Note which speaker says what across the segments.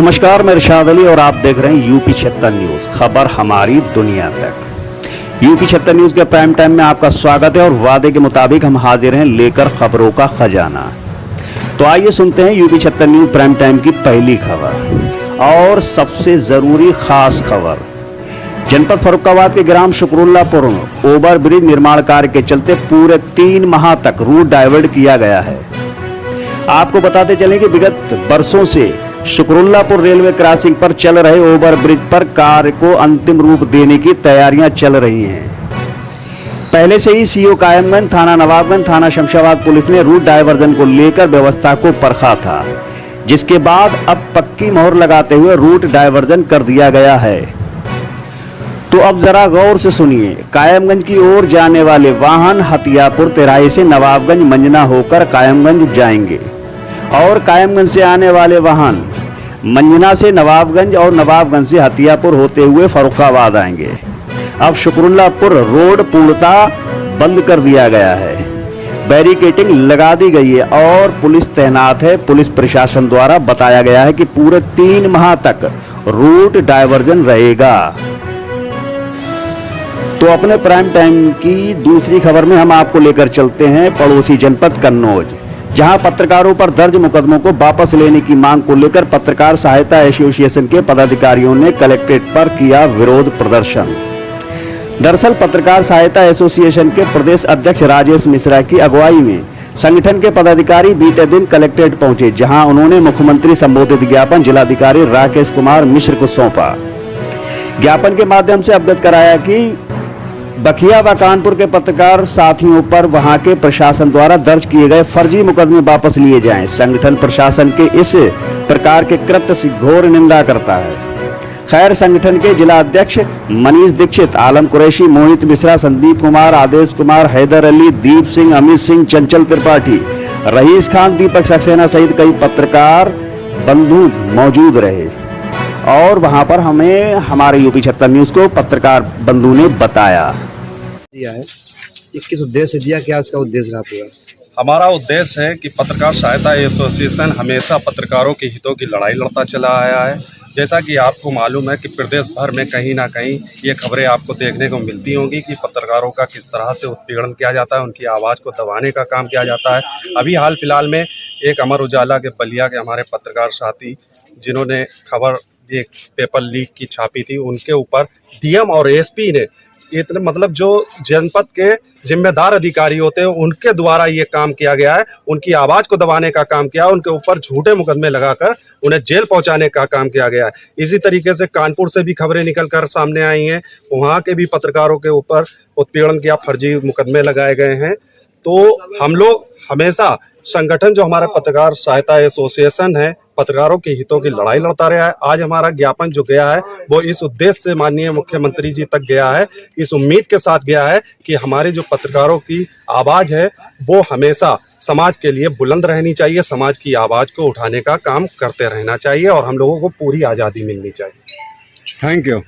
Speaker 1: नमस्कार, मैं इरशाद अली और आप देख रहे हैं यूपी 76 न्यूज, खबर हमारी दुनिया तक। यूपी 76 न्यूज के प्राइम टाइम में आपका स्वागत है और वादे के मुताबिक हम हाजिर हैं लेकर खबरों का खजाना। तो आइए सुनते हैं यूपी 76 न्यूज प्राइम टाइम की पहली खबर और सबसे जरूरी खास खबर। जनपद फर्रुखाबाद के ग्राम शुक्रुल्लापुर ओवर ब्रिज निर्माण कार्य के चलते पूरे 3 माह तक रूट डाइवर्ट किया गया है। आपको बताते चलें कि विगत वर्षों से शुक्रुल्लापुर रेलवे क्रॉसिंग पर चल रहे ओवर ब्रिज पर कार्य को अंतिम रूप देने की तैयारियां चल रही हैं। पहले से ही सीओ कायमगंज, थाना नवाबगंज, थाना शमशाबाद पुलिस ने रूट डायवर्जन को लेकर व्यवस्था को परखा था, जिसके बाद अब पक्की मोहर लगाते हुए रूट डायवर्जन कर दिया गया है। तो अब जरा गौर से सुनिए। कायमगंज की ओर जाने वाले वाहन हथियापुर तिराहे से नवाबगंज मंजना होकर कायमगंज जाएंगे और कायमगंज से आने वाले वाहन मंजना से नवाबगंज और नवाबगंज से हथियापुर होते हुए फर्रुखाबाद आएंगे। अब शुक्रुल्लापुर रोड पूर्णतः बंद कर दिया गया है, बैरिकेडिंग लगा दी गई है और पुलिस तैनात है। पुलिस प्रशासन द्वारा बताया गया है कि पूरे 3 माह तक रूट डायवर्जन रहेगा। तो अपने प्राइम टाइम की दूसरी खबर में हम आपको लेकर चलते हैं पड़ोसी जनपद कन्नौज, जहां पत्रकारों पर दर्ज मुकदमों को वापस लेने की मांग को लेकर पत्रकार सहायता एसोसिएशन के पदाधिकारियों ने कलेक्ट्रेट पर किया विरोध प्रदर्शन। दरअसल पत्रकार सहायता एसोसिएशन के प्रदेश अध्यक्ष राजेश मिश्रा की अगुवाई में संगठन के पदाधिकारी बीते दिन कलेक्ट्रेट पहुंचे, जहां उन्होंने मुख्यमंत्री संबोधित ज्ञापन जिलाधिकारी राकेश कुमार मिश्र को सौंपा। ज्ञापन के माध्यम से अवगत कराया कि बखिया व कानपुर के पत्रकार साथियों पर वहां के प्रशासन द्वारा दर्ज किए गए फर्जी मुकदमे वापस लिए जाएं। संगठन प्रशासन के इस प्रकार के कृत्य से घोर निंदा करता है। खैर, संगठन के जिला अध्यक्ष मनीष दीक्षित, आलम कुरैशी, मोहित मिश्रा, संदीप कुमार, आदेश कुमार, हैदर अली, दीप सिंह, अमित सिंह, चंचल त्रिपाठी, रईस खान, दीपक सक्सेना सहित कई पत्रकार बंधु मौजूद रहे और वहां पर हमें हमारे यूपी 76 न्यूज को पत्रकार बंधु ने बताया
Speaker 2: दिया है। ये किस उद्देश्य से दिया, क्या उसका उद्देश्य रहा पूरा?
Speaker 3: हमारा उद्देश्य है कि पत्रकार सहायता एसोसिएशन हमेशा पत्रकारों के हितों की लड़ाई लड़ता चला आया है। जैसा कि आपको मालूम है कि प्रदेश भर में कहीं ना कहीं ये खबरें आपको देखने को मिलती होंगी कि पत्रकारों का किस तरह से उत्पीड़न किया जाता है, उनकी आवाज़ को दबाने का काम किया जाता है। अभी हाल फिलहाल में एक अमर उजाला के बलिया के हमारे पत्रकार साथी जिन्होंने खबर एक पेपर लीक की छापी थी, उनके ऊपर डीएम और एसपी ने इतने मतलब जो जनपद के जिम्मेदार अधिकारी होते हैं उनके द्वारा ये काम किया गया है। उनकी आवाज़ को दबाने का काम किया, उनके ऊपर झूठे मुकदमे लगाकर उन्हें जेल पहुंचाने का काम किया गया है। इसी तरीके से कानपुर से भी खबरें निकलकर सामने आई हैं, वहाँ के भी पत्रकारों के ऊपर उत्पीड़न किया, फर्जी मुकदमे लगाए गए हैं। तो हम लोग हमेशा संगठन जो हमारा पत्रकार सहायता एसोसिएशन है, पत्रकारों के हितों की लड़ाई लड़ता रहा है। आज हमारा ज्ञापन जो गया है वो इस उद्देश्य से माननीय मुख्यमंत्री जी तक गया है, इस उम्मीद के साथ गया है कि हमारे जो पत्रकारों की आवाज़ है वो हमेशा समाज के लिए बुलंद रहनी चाहिए, समाज की आवाज़ को उठाने का काम करते रहना चाहिए और हम लोगों को पूरी आज़ादी मिलनी चाहिए।
Speaker 2: Thank you.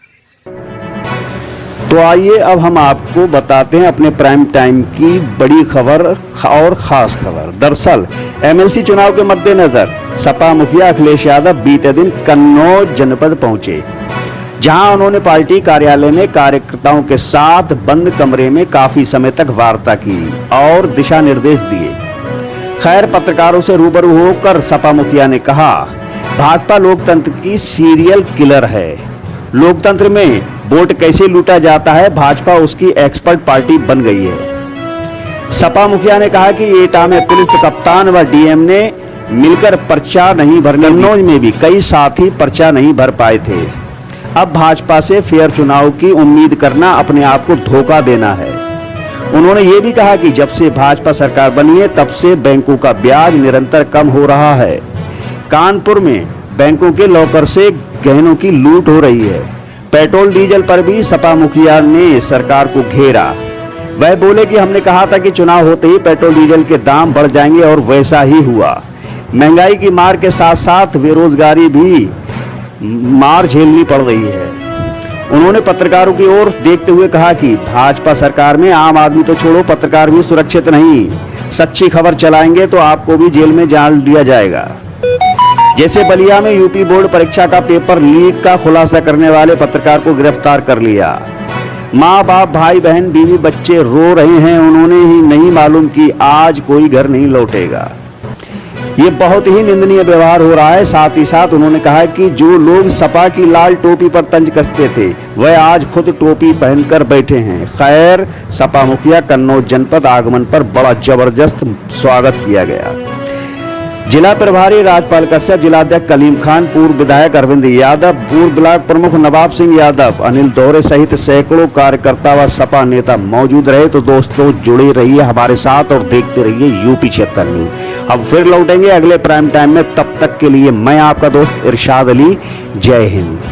Speaker 1: तो आइए अब हम आपको बताते हैं अपने प्राइम टाइम की बड़ी खबर और खास खबर। दरअसल एमएलसी चुनाव के मद्देनजर सपा मुखिया अखिलेश यादव बीते दिन कन्नौज जनपद पहुंचे, जहां उन्होंने पार्टी कार्यालय में कार्यकर्ताओं के साथ बंद कमरे में काफी समय तक वार्ता की और दिशा निर्देश दिए। खैर, पत्रकारों से रूबरू होकर सपा मुखिया ने कहा, भाजपा लोकतंत्र की सीरियल किलर है। लोकतंत्र में वोट कैसे लूटा जाता है, भाजपा उसकी एक्सपर्ट पार्टी बन गई है। सपा मुखिया ने कहा कि एटा में पुलिस कप्तान व डीएम ने मिलकर पर्चा नहीं भरने, कन्नौज में भी कई साथी पर्चा नहीं भर पाए थे। अब भाजपा से फेयर चुनाव की उम्मीद करना अपने आप को धोखा देना है। उन्होंने ये भी कहा कि जब से भाजपा सरकार बनी है तब से बैंकों का ब्याज निरंतर कम हो रहा है। कानपुर में बैंकों के लॉकर से गहनों की लूट हो रही है। पेट्रोल डीजल पर भी सपा मुखिया ने सरकार को घेरा। वह बोले कि हमने कहा था कि चुनाव होते ही पेट्रोल डीजल के दाम बढ़ जाएंगे और वैसा ही हुआ। महंगाई की मार के साथ साथ बेरोजगारी भी मार झेलनी पड़ रही है। उन्होंने पत्रकारों की ओर देखते हुए कहा कि भाजपा सरकार में आम आदमी तो छोड़ो, पत्रकार भी सुरक्षित नहीं। सच्ची खबर चलाएंगे तो आपको भी जेल में डाल दिया जाएगा। जैसे बलिया में यूपी बोर्ड परीक्षा का पेपर लीक का खुलासा करने वाले पत्रकार को गिरफ्तार कर लिया। माँ बाप, भाई बहन, बीवी बच्चे रो रहे हैं, उन्होंने ही नहीं मालूम कि आज कोई घर नहीं लौटेगा। ये बहुत ही निंदनीय व्यवहार हो रहा है। साथ ही साथ उन्होंने कहा कि जो लोग सपा की लाल टोपी पर तंज कसते थे वह आज खुद टोपी पहनकर बैठे हैं। खैर, सपा मुखिया कन्नौज जनपद आगमन पर बड़ा जबरदस्त स्वागत किया गया। जिला प्रभारी राजपाल कश्यप, जिलाध्यक्ष कलीम खान, पूर्व विधायक अरविंद यादव, पूर्व ब्लॉक प्रमुख नवाब सिंह यादव, अनिल दोहरे सहित सैकड़ों कार्यकर्ता व सपा नेता मौजूद रहे। तो दोस्तों, जुड़े रहिए हमारे साथ और देखते रहिए यूपी 76 न्यूज। अब फिर लौटेंगे अगले प्राइम टाइम में, तब तक के लिए मैं आपका दोस्त इरशाद अली। जय हिंद।